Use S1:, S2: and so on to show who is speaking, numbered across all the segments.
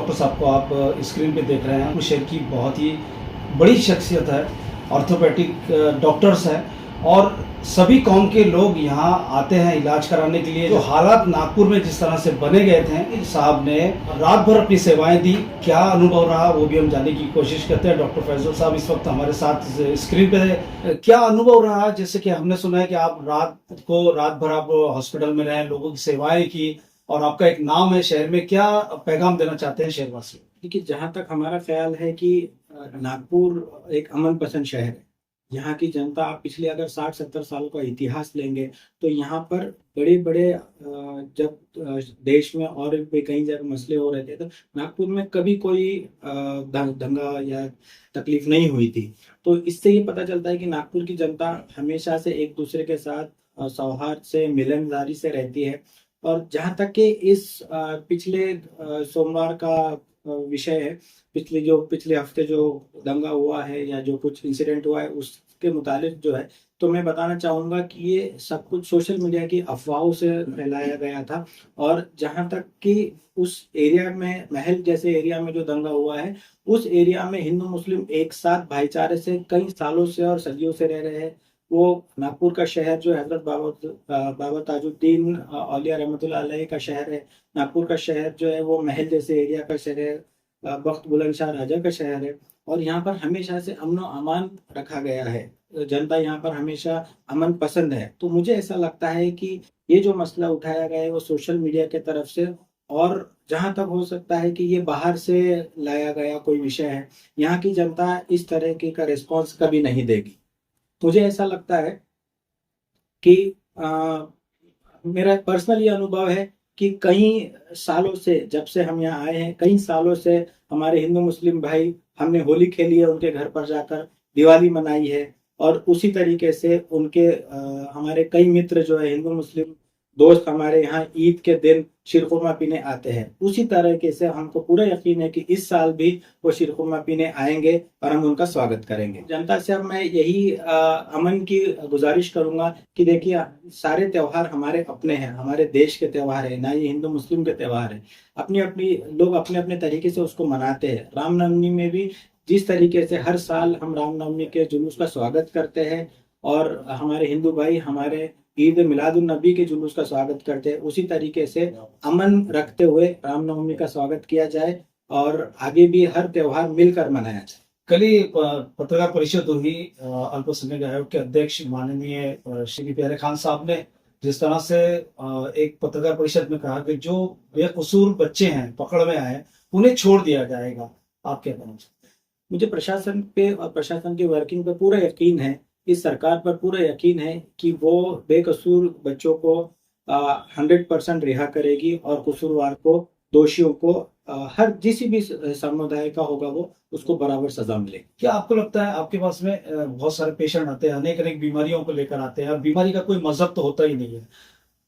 S1: Doctor साहब को आप स्क्रीन पे देख रहे हैं, शहर की बहुत ही बड़ी शख्सियत है, ऑर्थोपेडिक डॉक्टर्स हैं और सभी कौम के लोग यहाँ आते हैं इलाज कराने के लिए। जो हालात नागपुर में जिस तरह से बने गए थे, साहब ने रात भर अपनी सेवाएं दी। क्या अनुभव रहा वो भी हम जानने की कोशिश करते हैं। डॉक्टर फैजल साहब इस वक्त हमारे साथ स्क्रीन पे है। क्या अनुभव रहा? जैसे कि हमने सुना है कि आप रात भर आप हॉस्पिटल में रहे, लोगों की सेवाएं की और आपका एक नाम है शहर में। क्या पैगाम देना चाहते हैं शहरवासी?
S2: देखिए, जहाँ तक हमारा ख्याल है कि नागपुर एक अमन पसंद शहर है। यहाँ की जनता, आप पिछले अगर 60-70 साल का इतिहास लेंगे तो यहाँ पर बड़े बड़े जब देश में और भी कई जगह मसले हो रहे थे तो नागपुर में कभी कोई दंगा या तकलीफ नहीं हुई थी। तो इससे ये पता चलता है कि नागपुर की जनता हमेशा से एक दूसरे के साथ सौहार्द से, मिलनसारी से रहती है। और जहाँ तक कि इस पिछले सोमवार का विषय है, पिछले हफ्ते जो दंगा हुआ है या जो कुछ इंसिडेंट हुआ है उसके मुतालिक जो है, तो मैं बताना चाहूँगा कि ये सब कुछ सोशल मीडिया की अफवाहों से फैलाया गया था। और जहाँ तक कि उस एरिया में, महल जैसे एरिया में जो दंगा हुआ है, उस एरिया में हिंदू मुस्लिम एक साथ भाईचारे से कई सालों से और सदियों से रह रहे हैं। वो नागपुर का शहर जो हजरत बाबा ताजुद्दीन औलिया रहमतुल्लाह अलैह का शहर है। नागपुर का शहर जो है वो महल जैसे एरिया का शहर है, बख्त बुलंदशाह राजा का शहर है। और यहाँ पर हमेशा से अमन व अमान रखा गया है। जनता यहाँ पर हमेशा अमन पसंद है। तो मुझे ऐसा लगता है कि ये जो मसला उठाया गया है वो सोशल मीडिया के तरफ से, और जहाँ तक हो सकता है कि ये बाहर से लाया गया कोई विषय है, यहाँ की जनता इस तरह की का रिस्पॉन्स कभी नहीं देगी। मुझे ऐसा लगता है कि मेरा पर्सनल ये अनुभव है कि कई सालों से, जब से हम यहाँ आए हैं, कई सालों से हमारे हिंदू मुस्लिम भाई, हमने होली खेली है उनके घर पर जाकर, दिवाली मनाई है। और उसी तरीके से उनके हमारे कई मित्र जो है हिंदू मुस्लिम दोस्त हमारे यहाँ ईद के दिन शीरखुरमा पीने आते हैं। उसी तरीके से हमको पूरा यकीन है कि इस साल भी वो शीरखुरमा पीने आएंगे और हम उनका स्वागत करेंगे। जनता से अब मैं यही अमन की गुजारिश करूंगा कि देखिए, सारे त्योहार हमारे अपने हैं, हमारे देश के त्योहार है, ना ये हिंदू मुस्लिम के त्योहार है। अपनी अपनी लोग अपने अपने तरीके से उसको मनाते हैं। रामनवमी में भी जिस तरीके से हर साल हम रामनवमी के जुलूस का स्वागत करते हैं और हमारे हिंदू भाई हमारे ईद मिलादुन नबी के जुलूस का स्वागत करते हैं, उसी तरीके से अमन रखते हुए रामनवमी का स्वागत किया जाए और आगे भी हर त्योहार मिलकर मनाया जाए।
S1: कल ही पत्रकार परिषद हुई, अल्पसंख्यक आयोग के अध्यक्ष माननीय श्री प्यारे खान साहब ने जिस तरह से एक पत्रकार परिषद में कहा कि जो बेकसूर बच्चे हैं, पकड़ में आए, उन्हें छोड़ दिया जाएगा। आप क्या कहना चाहते हैं?
S2: मुझे प्रशासन पे और प्रशासन की वर्किंग पे पूरा यकीन है, इस सरकार पर पूरा यकीन है कि वो बेकसूर बच्चों को 100% रिहा करेगी और कसूरवार को, दोषियों को, हर जिस भी समुदाय का होगा वो उसको बराबर सजा मिले।
S1: क्या आपको लगता है, आपके पास में बहुत सारे पेशेंट आते हैं, अनेक अनेक बीमारियों को लेकर आते हैं, बीमारी का कोई मजहब तो होता ही नहीं है,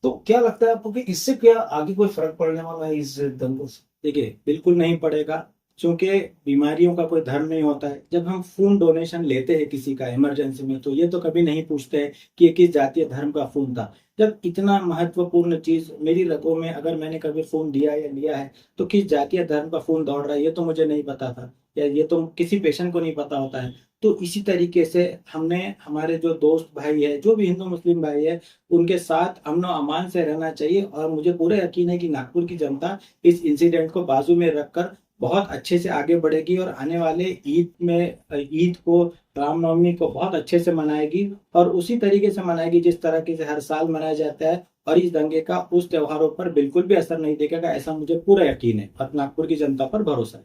S1: तो क्या लगता है आपको कि इससे क्या आगे कोई फर्क पड़ने वाला है इस दंगों से?
S2: देखिए, बिल्कुल नहीं पड़ेगा, क्योंकि बीमारियों का कोई धर्म नहीं होता है। जब हम खून डोनेशन लेते हैं किसी का इमरजेंसी में, तो ये तो कभी नहीं पूछते हैं कि ये किस जातीय धर्म का खून था। जब इतना महत्वपूर्ण चीज मेरी रगों में, अगर मैंने कभी खून दिया या लिया है, तो किस जातीय धर्म का खून दौड़ रहा है ये तो मुझे नहीं पता था, या ये तो किसी पेशेंट को नहीं पता होता है। तो इसी तरीके से हमने, हमारे जो दोस्त भाई है, जो भी हिंदू मुस्लिम भाई है, उनके साथ अमन और अमान से रहना चाहिए। और मुझे पूरा यकीन है कि नागपुर की जनता इस इंसिडेंट को बाजू में रखकर बहुत अच्छे से आगे बढ़ेगी और आने वाले ईद को, रामनवमी को बहुत अच्छे से मनाएगी और उसी तरीके से मनाएगी जिस तरीके से हर साल मनाया जाता है। और इस दंगे का उस त्योहारों पर बिल्कुल भी असर नहीं दिखेगा, ऐसा मुझे पूरा यकीन है और नागपुर की जनता पर भरोसा है।